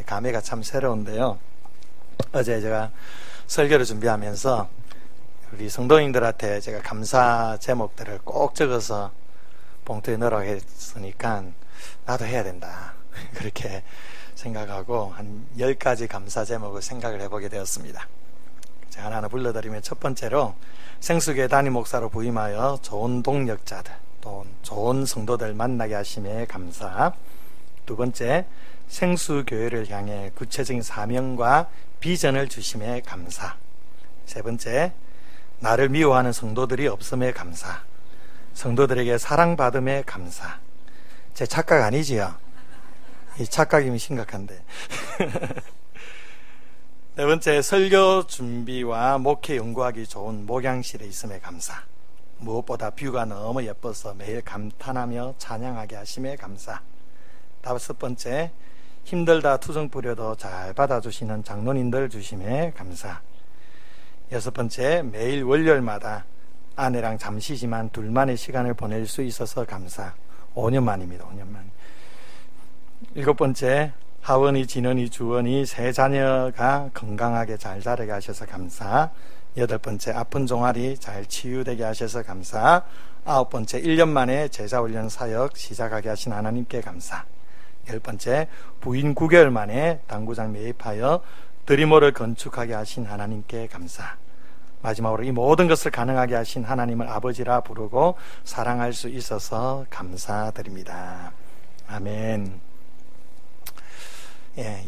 감회가 참 새로운데요. 어제 제가 설교를 준비하면서 우리 성도님들한테 제가 감사 제목들을 꼭 적어서 봉투에 넣으라고 했으니까 나도 해야 된다 그렇게 생각하고 한 10가지 감사 제목을 생각을 해보게 되었습니다. 제가 하나하나 불러드리면, 첫 번째로 생수교회 담임 목사로 부임하여 좋은 동력자들, 또 좋은 성도들 만나게 하심에 감사. 두 번째, 생수교회를 향해 구체적인 사명과 비전을 주심에 감사. 세 번째, 나를 미워하는 성도들이 없음에 감사. 성도들에게 사랑받음에 감사. 제 착각 아니지요? 이 착각이면 심각한데. 네 번째, 설교 준비와 목회 연구하기 좋은 목양실에 있음에 감사. 무엇보다 뷰가 너무 예뻐서 매일 감탄하며 찬양하게 하심에 감사. 다섯 번째, 힘들다 투정 부려도 잘 받아주시는 장로님들 주심에 감사. 여섯 번째, 매일 월요일마다 아내랑 잠시지만 둘만의 시간을 보낼 수 있어서 감사. 5년 만입니다. 5년 만. 일곱 번째, 하원이, 진원이, 주원이 세 자녀가 건강하게 잘 자라게 하셔서 감사. 여덟 번째, 아픈 종아리 잘 치유되게 하셔서 감사. 아홉 번째, 1년 만에 제자훈련 사역 시작하게 하신 하나님께 감사. 열 번째, 부인 9개월 만에 당구장 매입하여 드리모를 건축하게 하신 하나님께 감사. 마지막으로 이 모든 것을 가능하게 하신 하나님을 아버지라 부르고 사랑할 수 있어서 감사드립니다. 아멘.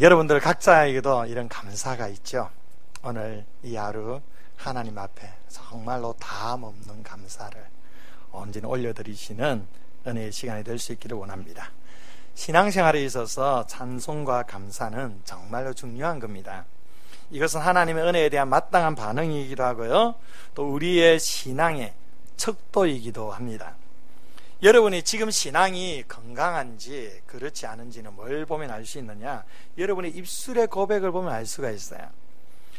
여러분들 각자에게도 이런 감사가 있죠. 오늘 이 하루 하나님 앞에 정말로 다음 없는 감사를 언제나 올려드리시는 은혜의 시간이 될 수 있기를 원합니다. 신앙생활에 있어서 찬송과 감사는 정말로 중요한 겁니다. 이것은 하나님의 은혜에 대한 마땅한 반응이기도 하고요, 또 우리의 신앙의 척도이기도 합니다. 여러분이 지금 신앙이 건강한지 그렇지 않은지는 뭘 보면 알 수 있느냐? 여러분의 입술의 고백을 보면 알 수가 있어요.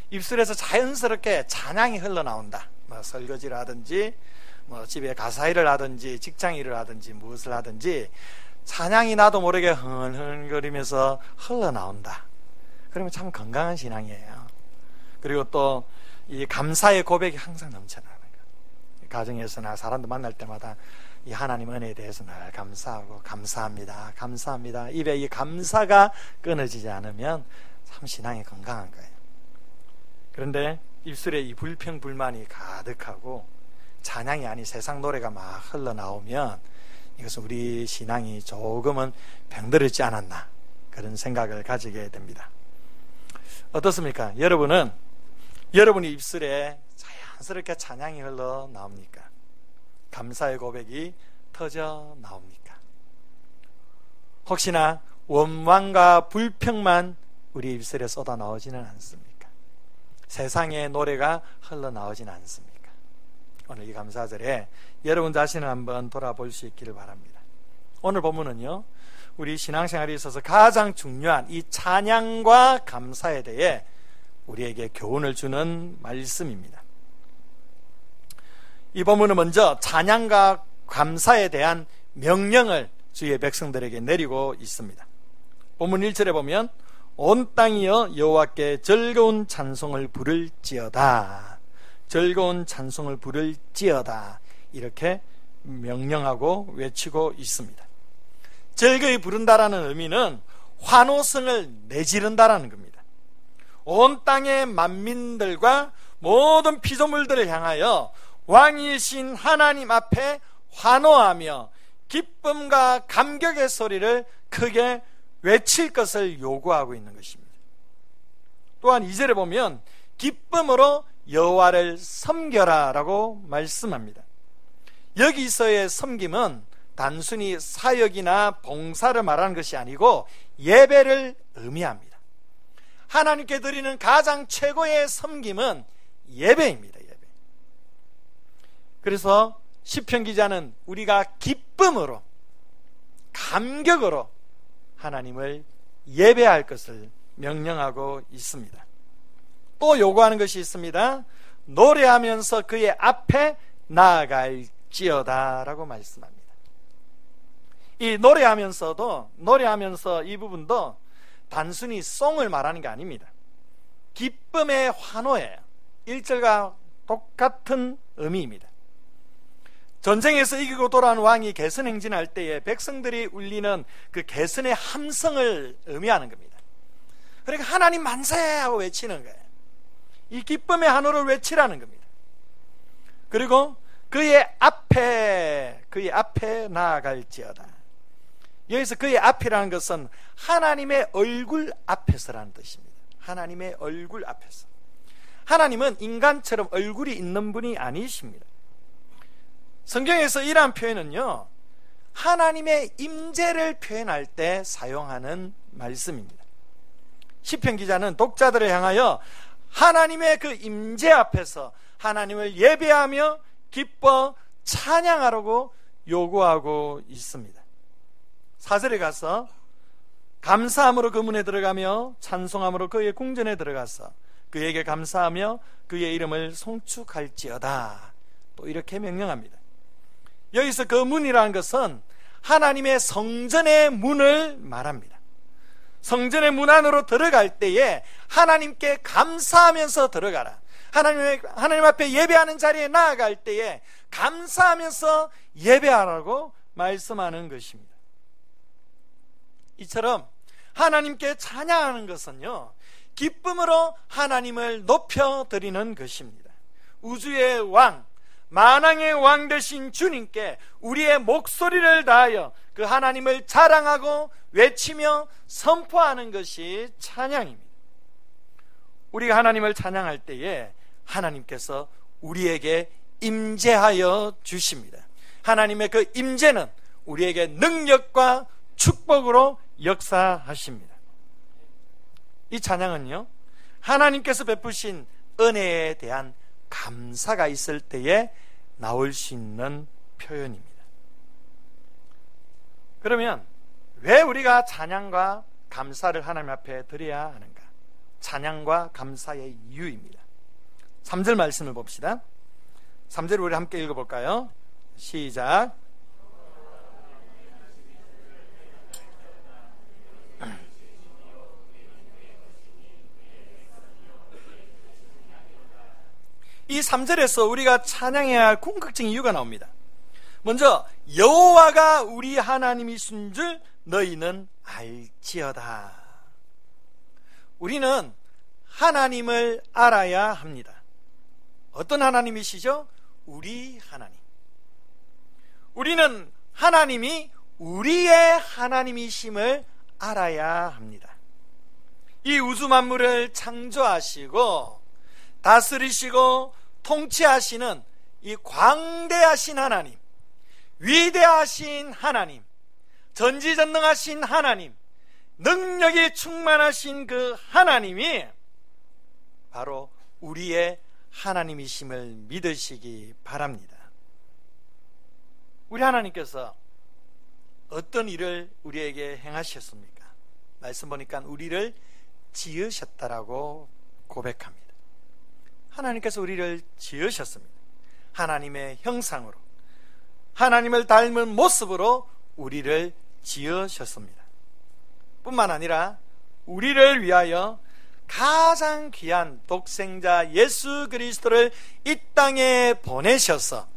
입술에서 자연스럽게 찬양이 흘러나온다. 설거지를 하든지 집에 가사일을 하든지 직장일을 하든지 무엇을 하든지 찬양이 나도 모르게 흥얼흥얼거리면서 흘러나온다. 그러면 참 건강한 신앙이에요. 그리고 또 이 감사의 고백이 항상 넘쳐나는 거예요. 가정에서나 사람들 만날 때마다 이 하나님 은혜에 대해서 늘 감사하고 감사합니다, 감사합니다. 입에 이 감사가 끊어지지 않으면 참 신앙이 건강한 거예요. 그런데 입술에 이 불평불만이 가득하고 찬양이 아닌 세상 노래가 막 흘러나오면 이것은 우리 신앙이 조금은 병들었지 않았나, 그런 생각을 가지게 됩니다. 어떻습니까? 여러분이 입술에 자연스럽게 찬양이 흘러나옵니까? 감사의 고백이 터져 나옵니까? 혹시나 원망과 불평만 우리 입술에 쏟아 나오지는 않습니까? 세상의 노래가 흘러나오지는 않습니까? 오늘 이 감사절에 여러분 자신을 한번 돌아볼 수 있기를 바랍니다. 오늘 본문은요, 우리 신앙생활에 있어서 가장 중요한 이 찬양과 감사에 대해 우리에게 교훈을 주는 말씀입니다. 이 본문은 먼저 찬양과 감사에 대한 명령을 주의 백성들에게 내리고 있습니다. 본문 1절에 보면 온 땅이여 여호와께 즐거운 찬송을 부를지어다, 즐거운 찬송을 부를지어다, 이렇게 명령하고 외치고 있습니다. 즐거이 부른다라는 의미는 환호성을 내지른다라는 겁니다. 온 땅의 만민들과 모든 피조물들을 향하여 왕이신 하나님 앞에 환호하며 기쁨과 감격의 소리를 크게 외칠 것을 요구하고 있는 것입니다. 또한 2절에 보면 기쁨으로 여호와를 섬겨라 라고 말씀합니다. 여기서의 섬김은 단순히 사역이나 봉사를 말하는 것이 아니고 예배를 의미합니다. 하나님께 드리는 가장 최고의 섬김은 예배입니다. 예배. 그래서 시편 기자는 우리가 기쁨으로, 감격으로 하나님을 예배할 것을 명령하고 있습니다. 또 요구하는 것이 있습니다. 노래하면서 그의 앞에 나아갈지어다 라고 말씀합니다. 이 노래하면서 이 부분도 단순히 송을 말하는 게 아닙니다. 기쁨의 환호예요. 1절과 똑같은 의미입니다. 전쟁에서 이기고 돌아온 왕이 개선행진할 때에 백성들이 울리는 그 개선의 함성을 의미하는 겁니다. 그러니까 하나님 만세 하고 외치는 거예요. 이 기쁨의 환호를 외치라는 겁니다. 그리고 그의 앞에 나아갈지어다. 여기서 그의 앞이라는 것은 하나님의 얼굴 앞에서라는 뜻입니다. 하나님의 얼굴 앞에서. 하나님은 인간처럼 얼굴이 있는 분이 아니십니다. 성경에서 이러한 표현은요, 하나님의 임재를 표현할 때 사용하는 말씀입니다. 시편 기자는 독자들을 향하여 하나님의 그 임재 앞에서 하나님을 예배하며 기뻐 찬양하라고 요구하고 있습니다. 4절에 가서 감사함으로 그 문에 들어가며 찬송함으로 그의 궁전에 들어가서 그에게 감사하며 그의 이름을 송축할지어다, 또 이렇게 명령합니다. 여기서 그 문이라는 것은 하나님의 성전의 문을 말합니다. 성전의 문 안으로 들어갈 때에 하나님께 감사하면서 들어가라. 하나님 앞에 예배하는 자리에 나아갈 때에 감사하면서 예배하라고 말씀하는 것입니다. 이처럼 하나님께 찬양하는 것은요, 기쁨으로 하나님을 높여드리는 것입니다. 우주의 왕, 만왕의 왕 되신 주님께 우리의 목소리를 다하여 그 하나님을 자랑하고 외치며 선포하는 것이 찬양입니다. 우리가 하나님을 찬양할 때에 하나님께서 우리에게 임재하여 주십니다. 하나님의 그 임재는 우리에게 능력과 축복으로 역사하십니다. 이 찬양은요, 하나님께서 베푸신 은혜에 대한 감사가 있을 때에 나올 수 있는 표현입니다. 그러면 왜 우리가 찬양과 감사를 하나님 앞에 드려야 하는가? 찬양과 감사의 이유입니다. 3절 말씀을 봅시다. 3절 우리 함께 읽어볼까요? 시작. 이 3절에서 우리가 찬양해야 할 궁극적인 이유가 나옵니다. 먼저 여호와가 우리 하나님이신 줄 너희는 알지어다. 우리는 하나님을 알아야 합니다. 어떤 하나님이시죠? 우리 하나님. 우리는 하나님이 우리의 하나님이심을 알아야 합니다. 이 우주 만물을 창조하시고 다스리시고 통치하시는 이 광대하신 하나님, 위대하신 하나님, 전지전능하신 하나님, 능력이 충만하신 그 하나님이 바로 우리의 하나님이심을 믿으시기 바랍니다. 우리 하나님께서 어떤 일을 우리에게 행하셨습니까? 말씀 보니까 우리를 지으셨다라고 고백합니다. 하나님께서 우리를 지으셨습니다. 하나님의 형상으로, 하나님을 닮은 모습으로 우리를 지으셨습니다. 뿐만 아니라 우리를 위하여 가장 귀한 독생자 예수 그리스도를 이 땅에 보내셔서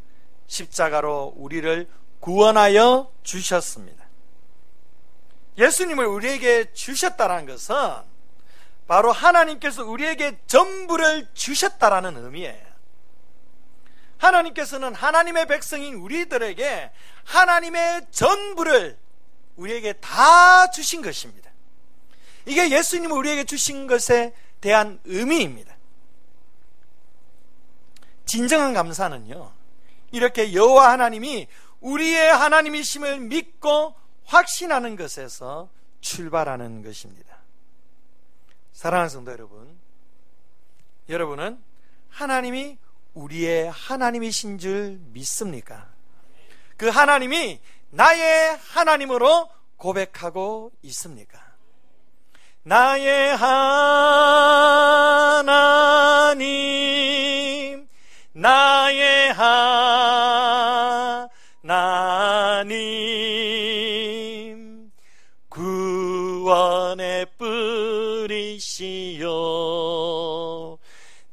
십자가로 우리를 구원하여 주셨습니다. 예수님을 우리에게 주셨다는 것은 바로 하나님께서 우리에게 전부를 주셨다라는 의미예요. 하나님께서는 하나님의 백성인 우리들에게 하나님의 전부를 우리에게 다 주신 것입니다. 이게 예수님을 우리에게 주신 것에 대한 의미입니다. 진정한 감사는요, 이렇게 여호와 하나님이 우리의 하나님이심을 믿고 확신하는 것에서 출발하는 것입니다. 사랑하는 성도 여러분, 여러분은 하나님이 우리의 하나님이신 줄 믿습니까? 그 하나님이 나의 하나님으로 고백하고 있습니까? 나의 하나님, 나의 하나님, 구원의 뿐 뿌리시오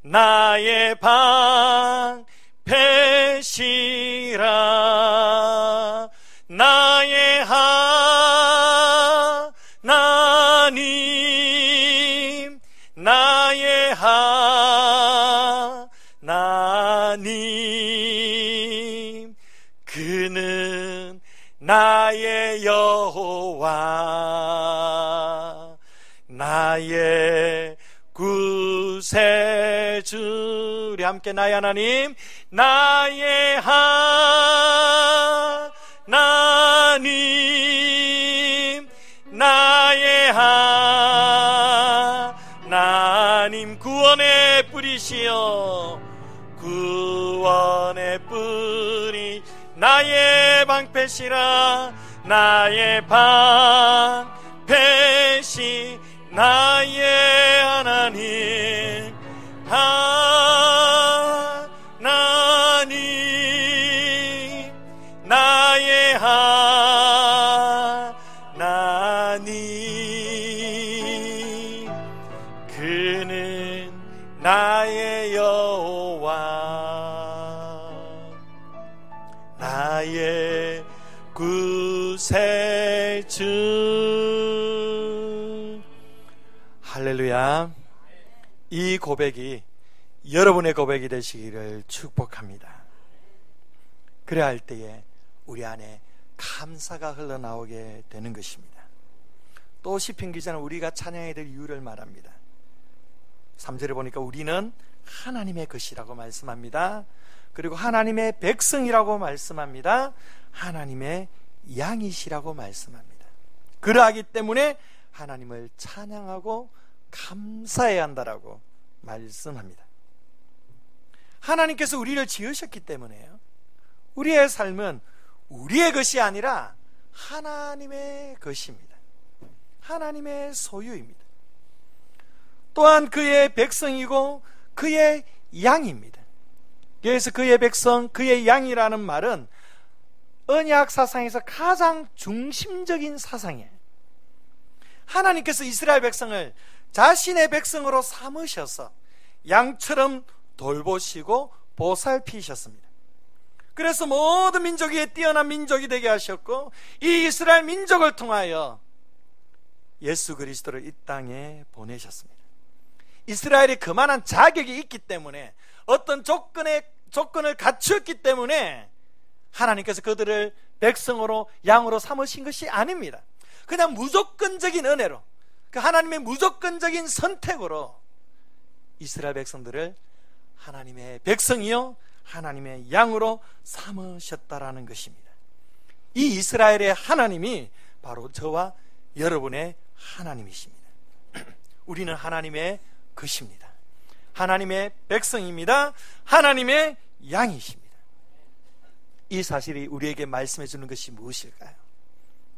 나의 방패시라 나의 하나님 나의 하나님 그는 나의 여호와 나의 구세주 우리 함께 나의 하나님 나의 하나님 나의 하나님 구원의 뿌리시여 구원의 뿌리 나의 방패시라 나의 방패시 나의 하나님 하나님 나의 하나님 그는 나의 여호와 나의 구세주 할렐루야. 이 고백이 여러분의 고백이 되시기를 축복합니다. 그래야 할 때에 우리 안에 감사가 흘러나오게 되는 것입니다. 또 시편 기자는 우리가 찬양해야 될 이유를 말합니다. 3절에 보니까 우리는 하나님의 것이라고 말씀합니다. 그리고 하나님의 백성이라고 말씀합니다. 하나님의 양이시라고 말씀합니다. 그러하기 때문에 하나님을 찬양하고 감사해야 한다라고 말씀합니다. 하나님께서 우리를 지으셨기 때문에요. 우리의 삶은 우리의 것이 아니라 하나님의 것입니다. 하나님의 소유입니다. 또한 그의 백성이고 그의 양입니다. 그래서 그의 백성, 그의 양이라는 말은 언약 사상에서 가장 중심적인 사상이에요. 하나님께서 이스라엘 백성을 자신의 백성으로 삼으셔서 양처럼 돌보시고 보살피셨습니다. 그래서 모든 민족 위에 뛰어난 민족이 되게 하셨고 이 이스라엘 민족을 통하여 예수 그리스도를 이 땅에 보내셨습니다. 이스라엘이 그만한 자격이 있기 때문에 어떤 조건을 갖추었기 때문에 하나님께서 그들을 백성으로 양으로 삼으신 것이 아닙니다. 그냥 무조건적인 은혜로 그 하나님의 무조건적인 선택으로 이스라엘 백성들을 하나님의 백성이요 하나님의 양으로 삼으셨다라는 것입니다. 이 이스라엘의 하나님이 바로 저와 여러분의 하나님이십니다. 우리는 하나님의 것입니다. 하나님의 백성입니다. 하나님의 양이십니다. 이 사실이 우리에게 말씀해 주는 것이 무엇일까요?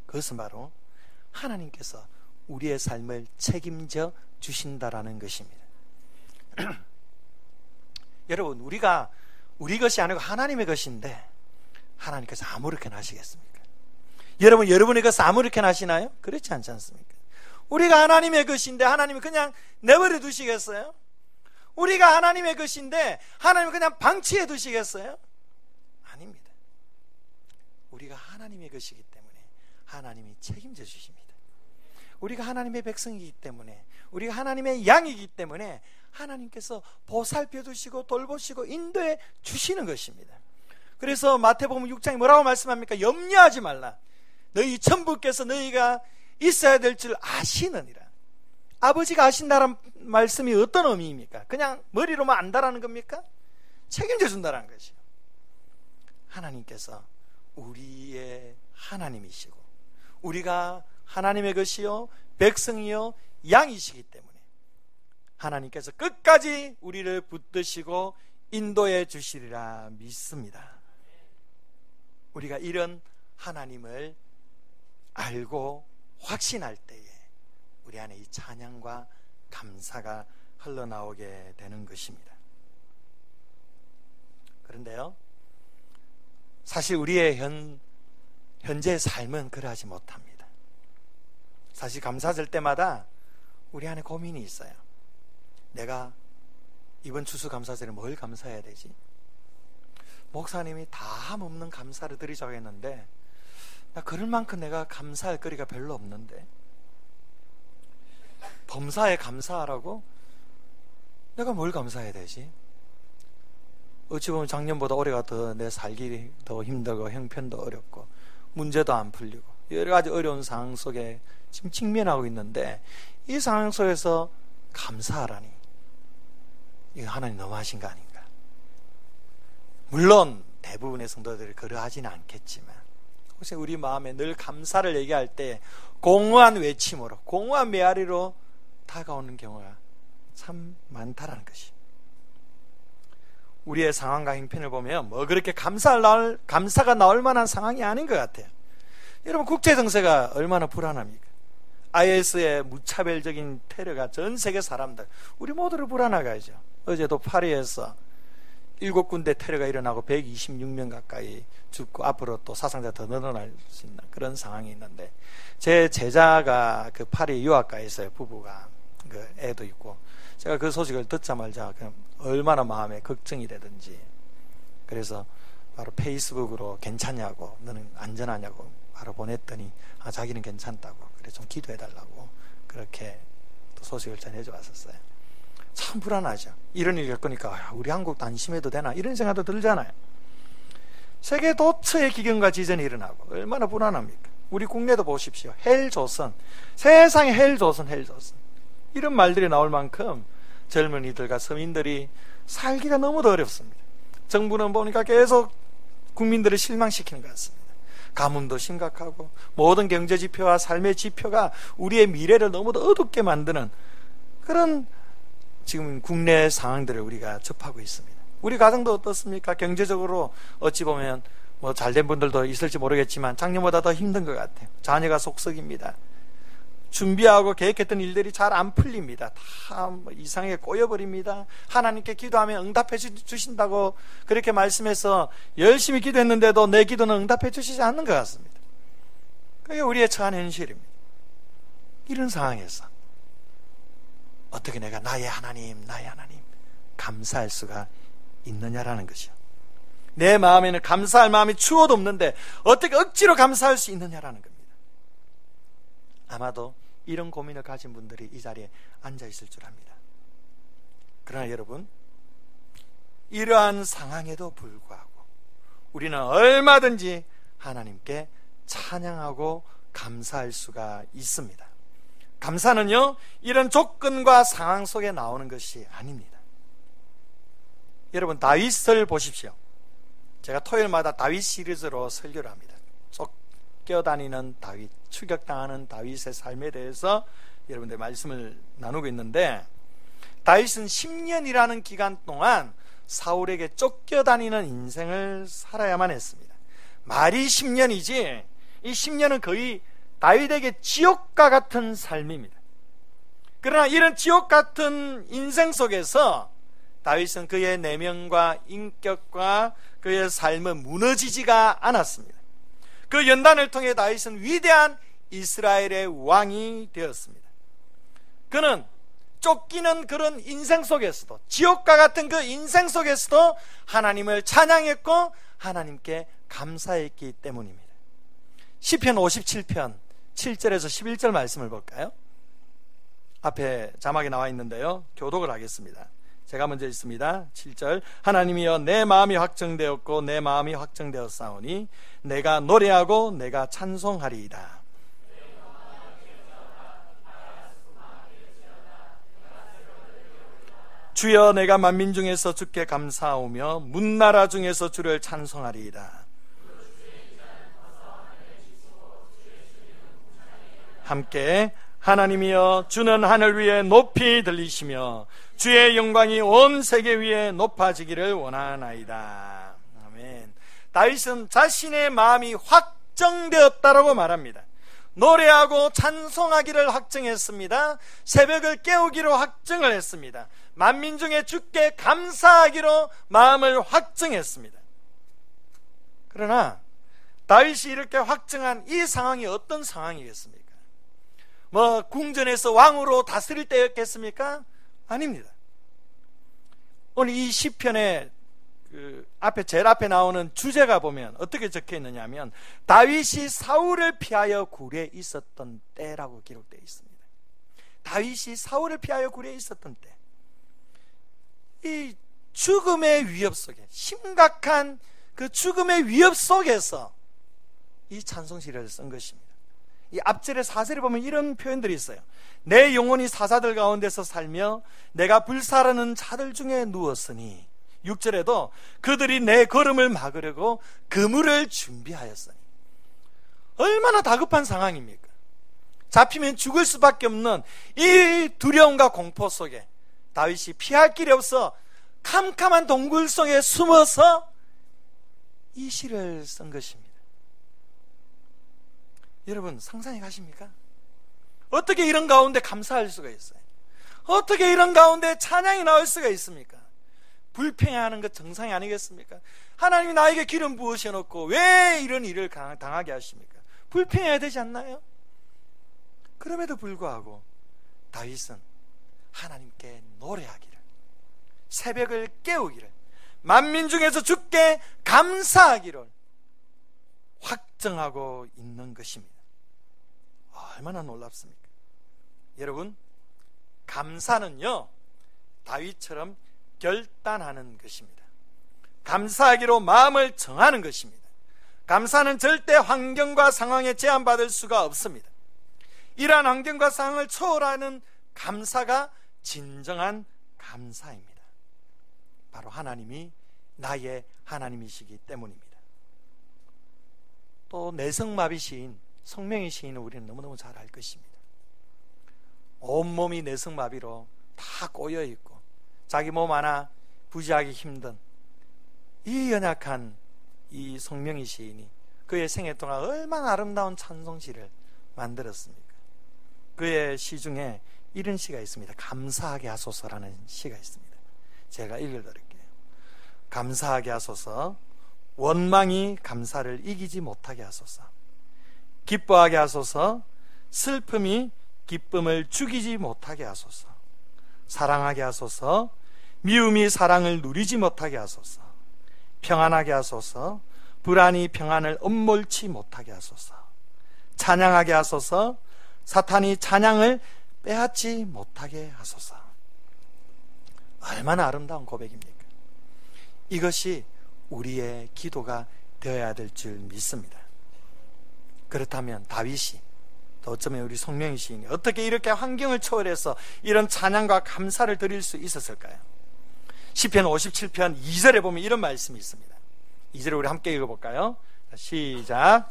그것은 바로 하나님께서 우리의 삶을 책임져 주신다라는 것입니다. 여러분, 우리가 우리 것이 아니고 하나님의 것인데 하나님께서 아무렇게나 하시겠습니까? 여러분, 여러분의 것을 아무렇게나 하시나요? 그렇지 않지 않습니까? 우리가 하나님의 것인데 하나님이 그냥 내버려 두시겠어요? 우리가 하나님의 것인데 하나님이 그냥 방치해 두시겠어요? 아닙니다. 우리가 하나님의 것이기 때문에 하나님이 책임져 주십니다. 우리가 하나님의 백성이기 때문에, 우리가 하나님의 양이기 때문에 하나님께서 보살펴 주시고 돌보시고 인도해 주시는 것입니다. 그래서 마태복음 6장에 뭐라고 말씀합니까? 염려하지 말라. 너희 천부께서 너희가 있어야 될 줄 아시느니라. 아버지가 아신다는 말씀이 어떤 의미입니까? 그냥 머리로만 안다라는 겁니까? 책임져 준다는 것이요. 하나님께서 우리의 하나님이시고 우리가 하나님의 것이요 백성이요 양이시기 때문에 하나님께서 끝까지 우리를 붙드시고 인도해 주시리라 믿습니다. 우리가 이런 하나님을 알고 확신할 때에 우리 안에 이 찬양과 감사가 흘러나오게 되는 것입니다. 그런데요, 사실 우리의 현재의 삶은 그러하지 못합니다. 사실 감사절 때마다 우리 안에 고민이 있어요. 내가 이번 추수감사절에 뭘 감사해야 되지? 목사님이 다함 없는 감사를 드리자고 했는데 나 그럴 만큼 내가 감사할 거리가 별로 없는데, 범사에 감사하라고? 내가 뭘 감사해야 되지? 어찌 보면 작년보다 올해가 더 내 살기 더 힘들고 형편도 어렵고 문제도 안 풀리고 여러 가지 어려운 상황 속에 지금 직면하고 있는데, 이 상황 속에서 감사하라니, 이거 하나님 너무하신 거 아닌가? 물론 대부분의 성도들이 그러하지는 않겠지만, 혹시 우리 마음에 늘 감사를 얘기할 때 공허한 외침으로, 공허한 메아리로 다가오는 경우가 참 많다라는 것이, 우리의 상황과 형편을 보면 뭐 그렇게 감사가 나올 만한 상황이 아닌 것 같아요. 여러분, 국제정세가 얼마나 불안합니까? IS의 무차별적인 테러가 전 세계 사람들, 우리 모두를 불안하게 하죠. 어제도 파리에서 7군데 테러가 일어나고 126명 가까이 죽고 앞으로 또 사상자 더 늘어날 수 있는 그런 상황이 있는데, 제 제자가 그 파리 유학가에 있어요. 부부가, 그 애도 있고. 제가 그 소식을 듣자마자 그냥 얼마나 마음에 걱정이 되든지, 그래서 바로 페이스북으로 괜찮냐고, 너는 안전하냐고 바로 보냈더니 자기는 괜찮다고, 그래 좀 기도해달라고 그렇게 또 소식을 전해줘 왔었어요. 참 불안하죠. 이런 일이 겪으니까 우리 한국도 안심해도 되나, 이런 생각도 들잖아요. 세계 도처의 기근과 지전이 일어나고 얼마나 불안합니까? 우리 국내도 보십시오. 헬조선, 세상에 헬조선 이런 말들이 나올 만큼 젊은이들과 서민들이 살기가 너무도 어렵습니다. 정부는 보니까 계속 국민들을 실망시키는 것 같습니다. 가뭄도 심각하고 모든 경제 지표와 삶의 지표가 우리의 미래를 너무도 어둡게 만드는 그런 지금 국내 상황들을 우리가 접하고 있습니다. 우리 가정도 어떻습니까? 경제적으로 어찌 보면 뭐 잘된 분들도 있을지 모르겠지만 작년보다 더 힘든 것 같아요. 자녀가 속썩입니다. 준비하고 계획했던 일들이 잘 안 풀립니다. 다 이상하게 꼬여버립니다. 하나님께 기도하면 응답해 주신다고 그렇게 말씀해서 열심히 기도했는데도 내 기도는 응답해 주시지 않는 것 같습니다. 그게 우리의 처한 현실입니다. 이런 상황에서 어떻게 내가 나의 하나님 감사할 수가 있느냐라는 것이요. 내 마음에는 감사할 마음이 추워도 없는데 어떻게 억지로 감사할 수 있느냐라는 겁니다. 아마도 이런 고민을 가진 분들이 이 자리에 앉아 있을 줄 압니다. 그러나 여러분, 이러한 상황에도 불구하고 우리는 얼마든지 하나님께 찬양하고 감사할 수가 있습니다. 감사는요, 이런 조건과 상황 속에 나오는 것이 아닙니다. 여러분, 다윗을 보십시오. 제가 토요일마다 다윗 시리즈로 설교를 합니다. 쫓겨다니는 다윗, 추격당하는 다윗의 삶에 대해서 여러분들 말씀을 나누고 있는데, 다윗은 10년이라는 기간 동안 사울에게 쫓겨다니는 인생을 살아야만 했습니다. 말이 10년이지 이 10년은 거의 다윗에게 지옥과 같은 삶입니다. 그러나 이런 지옥 같은 인생 속에서 다윗은 그의 내면과 인격과 그의 삶은 무너지지가 않았습니다. 그 연단을 통해 다윗은 위대한 이스라엘의 왕이 되었습니다. 그는 쫓기는 그런 인생 속에서도, 지옥과 같은 그 인생 속에서도 하나님을 찬양했고 하나님께 감사했기 때문입니다. 시편 57편 7절에서 11절 말씀을 볼까요? 앞에 자막이 나와 있는데요, 교독을 하겠습니다. 제가 먼저 읽습니다. 7절. 하나님이여, 내 마음이 확정되었고 내 마음이 확정되었사오니 내가 노래하고 내가 찬송하리이다. 주여, 내가 만민 중에서 주께 감사하오며 문나라 중에서 주를 찬송하리이다. 함께 하나님이여, 주는 하늘 위에 높이 들리시며 주의 영광이 온 세계 위에 높아지기를 원하나이다. 아멘. 다윗은 자신의 마음이 확정되었다라고 말합니다. 노래하고 찬송하기를 확정했습니다. 새벽을 깨우기로 확정을 했습니다. 만민 중에 주께 감사하기로 마음을 확정했습니다. 그러나 다윗이 이렇게 확정한 이 상황이 어떤 상황이겠습니까? 궁전에서 왕으로 다스릴 때였겠습니까? 아닙니다. 오늘 이 시편의 제일 앞에 나오는 주제가 보면 어떻게 적혀 있느냐 하면 다윗이 사울을 피하여 굴에 있었던 때라고 기록되어 있습니다. 다윗이 사울을 피하여 굴에 있었던 때, 이 죽음의 위협 속에, 심각한 그 죽음의 위협 속에서 이 찬송시를 쓴 것입니다. 이 앞절의 4절에 보면 이런 표현들이 있어요. 내 영혼이 사자들 가운데서 살며 내가 불사르는 자들 중에 누웠으니, 6절에도 그들이 내 걸음을 막으려고 그물을 준비하였으니. 얼마나 다급한 상황입니까? 잡히면 죽을 수밖에 없는 이 두려움과 공포 속에 다윗이 피할 길이 없어 캄캄한 동굴 속에 숨어서 이 시를 쓴 것입니다. 여러분, 상상해 가십니까? 어떻게 이런 가운데 감사할 수가 있어요? 어떻게 이런 가운데 찬양이 나올 수가 있습니까? 불평해하는 것 정상이 아니겠습니까? 하나님이 나에게 기름 부으셔놓고 왜 이런 일을 당하게 하십니까? 불평해야 되지 않나요? 그럼에도 불구하고 다윗은 하나님께 노래하기를, 새벽을 깨우기를, 만민 중에서 주께 감사하기를 확정하고 있는 것입니다. 얼마나 놀랍습니까? 여러분, 감사는요, 다윗처럼 결단하는 것입니다. 감사하기로 마음을 정하는 것입니다. 감사는 절대 환경과 상황에 제한받을 수가 없습니다. 이러한 환경과 상황을 초월하는 감사가 진정한 감사입니다. 바로 하나님이 나의 하나님이시기 때문입니다. 또 내성마비 시인, 성명의 시인을 우리는 너무너무 잘 알 것입니다. 온몸이 내성마비로 다 꼬여있고 자기 몸 하나 부지하기 힘든 이 연약한 이 성명의 시인이 그의 생애 동안 얼마나 아름다운 찬송시를 만들었습니까? 그의 시 중에 이런 시가 있습니다. 감사하게 하소서라는 시가 있습니다. 제가 읽어드릴게요. 감사하게 하소서, 원망이 감사를 이기지 못하게 하소서, 기뻐하게 하소서, 슬픔이 기쁨을 죽이지 못하게 하소서, 사랑하게 하소서, 미움이 사랑을 누리지 못하게 하소서, 평안하게 하소서, 불안이 평안을 엄몰치 못하게 하소서, 찬양하게 하소서, 사탄이 찬양을 빼앗지 못하게 하소서. 얼마나 아름다운 고백입니까? 이것이 우리의 기도가 되어야 될 줄 믿습니다. 그렇다면 다윗이, 또 어쩌면 우리 성명의 시인이 어떻게 이렇게 환경을 초월해서 이런 찬양과 감사를 드릴 수 있었을까요? 시편 57편 2절에 보면 이런 말씀이 있습니다. 2절에 우리 함께 읽어볼까요? 시작.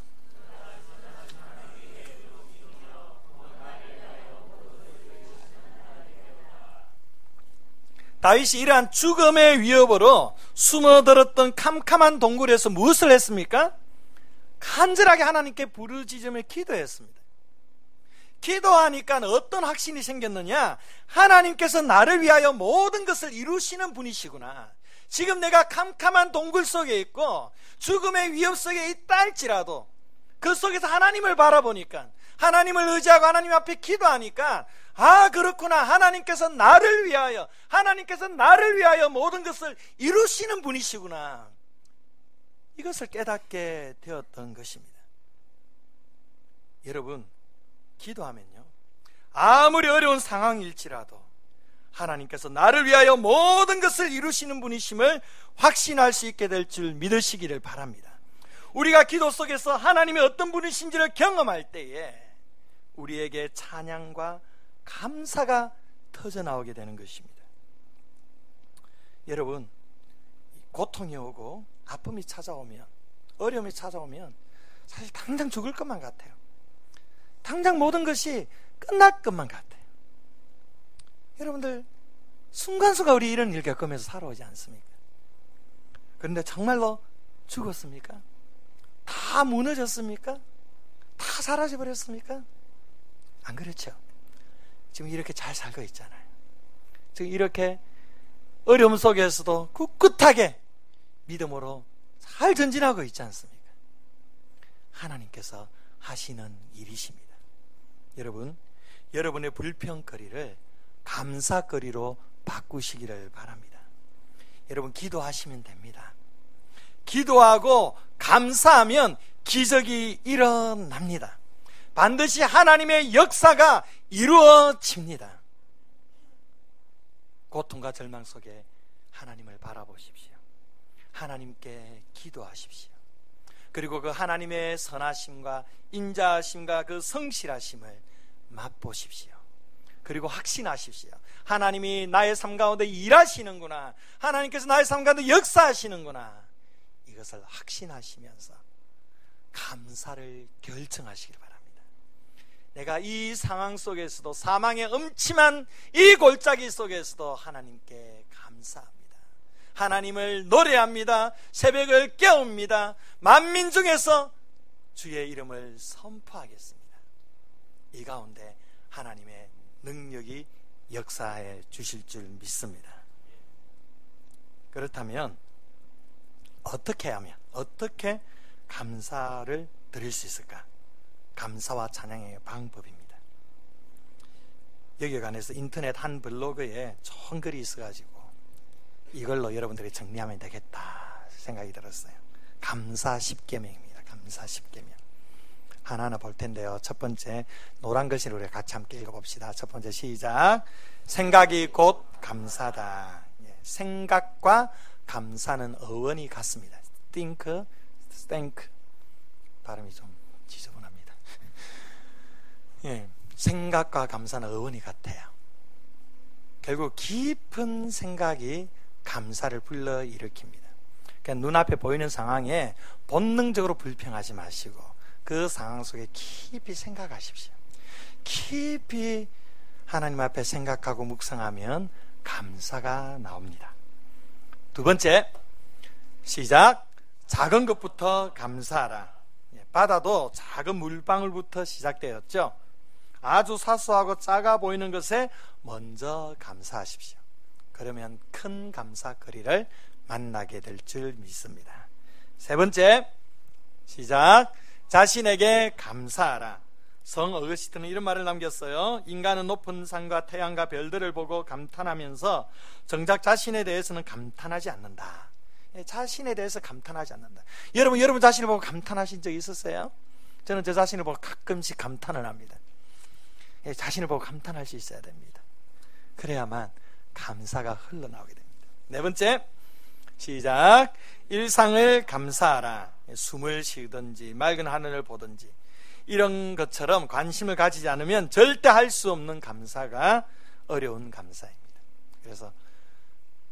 다윗이 이러한 죽음의 위협으로 숨어들었던 캄캄한 동굴에서 무엇을 했습니까? 간절하게 하나님께 부르짖으며 기도했습니다. 기도하니까 어떤 확신이 생겼느냐? 하나님께서 나를 위하여 모든 것을 이루시는 분이시구나. 지금 내가 캄캄한 동굴 속에 있고 죽음의 위협 속에 있다 할지라도 그 속에서 하나님을 바라보니까, 하나님을 의지하고 하나님 앞에 기도하니까, 아, 그렇구나. 하나님께서 나를 위하여 모든 것을 이루시는 분이시구나. 이것을 깨닫게 되었던 것입니다. 여러분, 기도하면요, 아무리 어려운 상황일지라도 하나님께서 나를 위하여 모든 것을 이루시는 분이심을 확신할 수 있게 될 줄 믿으시기를 바랍니다. 우리가 기도 속에서 하나님이 어떤 분이신지를 경험할 때에 우리에게 찬양과 감사가 터져나오게 되는 것입니다. 여러분, 고통이 오고 아픔이 찾아오면, 어려움이 찾아오면 사실 당장 죽을 것만 같아요. 당장 모든 것이 끝날 것만 같아요. 여러분들, 순간순간 우리 이런 일 겪으면서 살아오지 않습니까? 그런데 정말로 죽었습니까? 다 무너졌습니까? 다 사라져버렸습니까? 안 그렇죠? 지금 이렇게 잘 살고 있잖아요. 지금 이렇게 어려움 속에서도 꿋꿋하게 믿음으로 잘 전진하고 있지 않습니까? 하나님께서 하시는 일이십니다. 여러분, 여러분의 불평거리를 감사거리로 바꾸시기를 바랍니다. 여러분, 기도하시면 됩니다. 기도하고 감사하면 기적이 일어납니다. 반드시 하나님의 역사가 이루어집니다. 고통과 절망 속에 하나님을 바라보십시오. 하나님께 기도하십시오. 그리고 그 하나님의 선하심과 인자하심과 그 성실하심을 맛보십시오. 그리고 확신하십시오. 하나님이 나의 삶 가운데 일하시는구나, 하나님께서 나의 삶 가운데 역사하시는구나, 이것을 확신하시면서 감사를 결정하시길 바랍니다. 내가 이 상황 속에서도, 사망의 음침한 이 골짜기 속에서도 하나님께 감사합니다. 하나님을 노래합니다. 새벽을 깨웁니다. 만민 중에서 주의 이름을 선포하겠습니다. 이 가운데 하나님의 능력이 역사해 주실 줄 믿습니다. 그렇다면 어떻게 하면, 어떻게 감사를 드릴 수 있을까? 감사와 찬양의 방법입니다. 여기에 관해서 인터넷 한 블로그에 좋은 글이 있어가지고 이걸로 여러분들이 정리하면 되겠다 생각이 들었어요. 감사 10계명입니다. 감사 10계명. 하나하나 볼 텐데요. 첫 번째, 노란 글씨로 우리 같이 함께 읽어봅시다. 첫 번째, 시작. 생각이 곧 감사다. 생각과 감사는 어원이 같습니다. think, thank. 발음이 좀 지저분합니다. 생각과 감사는 어원이 같아요. 결국 깊은 생각이 감사를 불러일으킵니다. 그러니까 눈앞에 보이는 상황에 본능적으로 불평하지 마시고 그 상황 속에 깊이 생각하십시오. 깊이 하나님 앞에 생각하고 묵상하면 감사가 나옵니다. 두 번째, 시작. 작은 것부터 감사하라. 바다도 작은 물방울부터 시작되었죠. 아주 사소하고 작아 보이는 것에 먼저 감사하십시오. 그러면 큰 감사거리를 만나게 될 줄 믿습니다. 세 번째, 시작. 자신에게 감사하라. 성 어거스틴은 이런 말을 남겼어요. 인간은 높은 산과 태양과 별들을 보고 감탄하면서 정작 자신에 대해서는 감탄하지 않는다. 자신에 대해서 감탄하지 않는다. 여러분 자신을 보고 감탄하신 적 있었어요? 저는 저 자신을 보고 가끔씩 감탄을 합니다. 자신을 보고 감탄할 수 있어야 됩니다. 그래야만 감사가 흘러나오게 됩니다. 네 번째, 시작. 일상을 감사하라. 숨을 쉬든지 맑은 하늘을 보든지 이런 것처럼 관심을 가지지 않으면 절대 할 수 없는 감사가 어려운 감사입니다. 그래서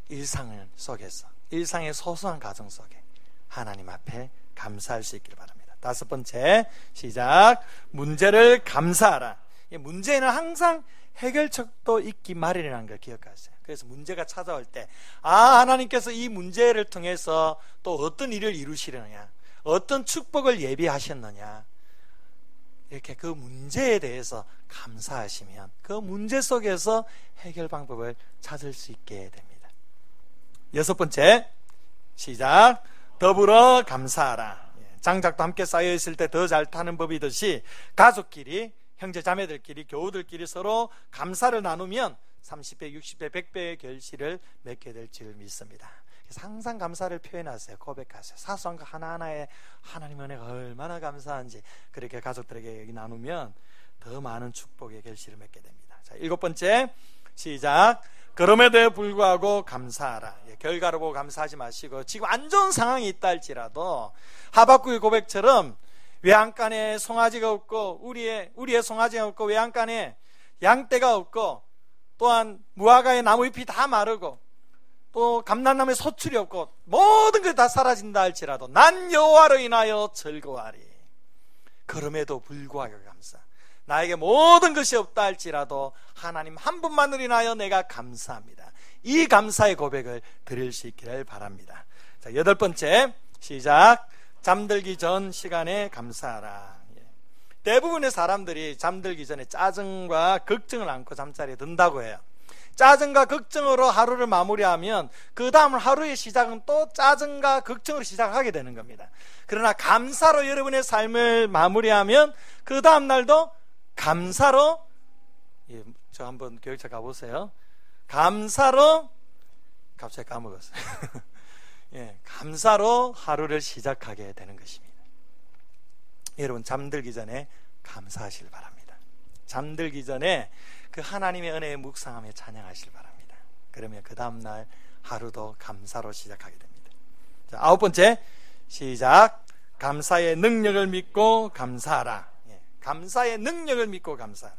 일상을 속에서, 일상의 소소한 가정 속에 하나님 앞에 감사할 수 있기를 바랍니다. 다섯 번째, 시작. 문제를 감사하라. 문제는 항상 해결책도 있기 마련이라는 걸 기억하세요. 그래서 문제가 찾아올 때, 하나님께서 이 문제를 통해서 또 어떤 일을 이루시려느냐, 어떤 축복을 예비하셨느냐, 이렇게 그 문제에 대해서 감사하시면 그 문제 속에서 해결 방법을 찾을 수 있게 됩니다. 여섯 번째, 시작. 더불어 감사하라. 장작도 함께 쌓여 있을 때 더 잘 타는 법이듯이 가족끼리, 형제 자매들끼리, 교우들끼리 서로 감사를 나누면 30배, 60배, 100배의 결실을 맺게 될 줄 믿습니다. 그래서 항상 감사를 표현하세요. 고백하세요. 사소한 거 하나하나에 하나님 은혜가 얼마나 감사한지 그렇게 가족들에게 나누면 더 많은 축복의 결실을 맺게 됩니다. 자, 일곱 번째, 시작. 그럼에도 불구하고 감사하라. 결과를 보고 감사하지 마시고 지금 안 좋은 상황이 있다 할지라도 하박국의 고백처럼 외양간에 송아지가 없고 우리의 송아지가 없고 외양간에 양떼가 없고 또한 무화과의 나무잎이 다 마르고 또 감람나무에 소출이 없고 모든 것이 다 사라진다 할지라도 난 여호와로 인하여 즐거워하리. 그럼에도 불구하고 감사. 나에게 모든 것이 없다 할지라도 하나님 한 분만을 인하여 내가 감사합니다. 이 감사의 고백을 드릴 수 있기를 바랍니다. 자, 여덟 번째, 시작. 잠들기 전 시간에 감사하라. 대부분의 사람들이 잠들기 전에 짜증과 걱정을 안고 잠자리에 든다고 해요. 짜증과 걱정으로 하루를 마무리하면 그 다음 하루의 시작은 또 짜증과 걱정으로 시작하게 되는 겁니다. 그러나 감사로 여러분의 삶을 마무리하면 그 다음 날도 감사로 예, 저 한번 교육차 가보세요. 감사로, 갑자기 까먹었어요. 예, 감사로 하루를 시작하게 되는 것입니다. 여러분, 잠들기 전에 감사하시길 바랍니다. 잠들기 전에 그 하나님의 은혜에 묵상하며 찬양하시길 바랍니다. 그러면 그 다음날 하루도 감사로 시작하게 됩니다. 자, 9번째, 시작. 감사의 능력을 믿고 감사하라. 예, 감사의 능력을 믿고 감사하라.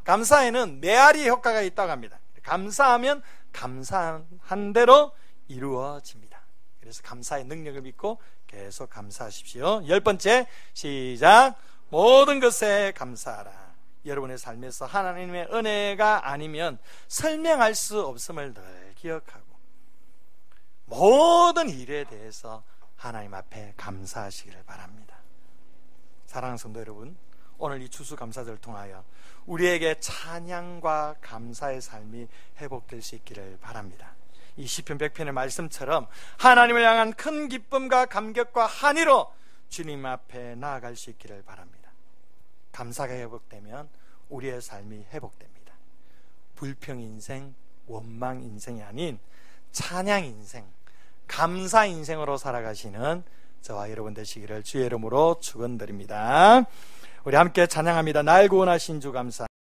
감사에는 메아리 효과가 있다고 합니다. 감사하면 감사한 대로 이루어집니다. 그래서 감사의 능력을 믿고 계속 감사하십시오. 10번째, 시작. 모든 것에 감사하라. 여러분의 삶에서 하나님의 은혜가 아니면 설명할 수 없음을 늘 기억하고 모든 일에 대해서 하나님 앞에 감사하시기를 바랍니다. 사랑하는 성도 여러분, 오늘 이 추수감사절을 통하여 우리에게 찬양과 감사의 삶이 회복될 수 있기를 바랍니다. 이 시편 100편의 말씀처럼 하나님을 향한 큰 기쁨과 감격과 한의로 주님 앞에 나아갈 수 있기를 바랍니다. 감사가 회복되면 우리의 삶이 회복됩니다. 불평 인생, 원망 인생이 아닌 찬양 인생, 감사 인생으로 살아가시는 저와 여러분 되시기를 주의 이름으로 축원드립니다. 우리 함께 찬양합니다. 날 구원하신 주 감사.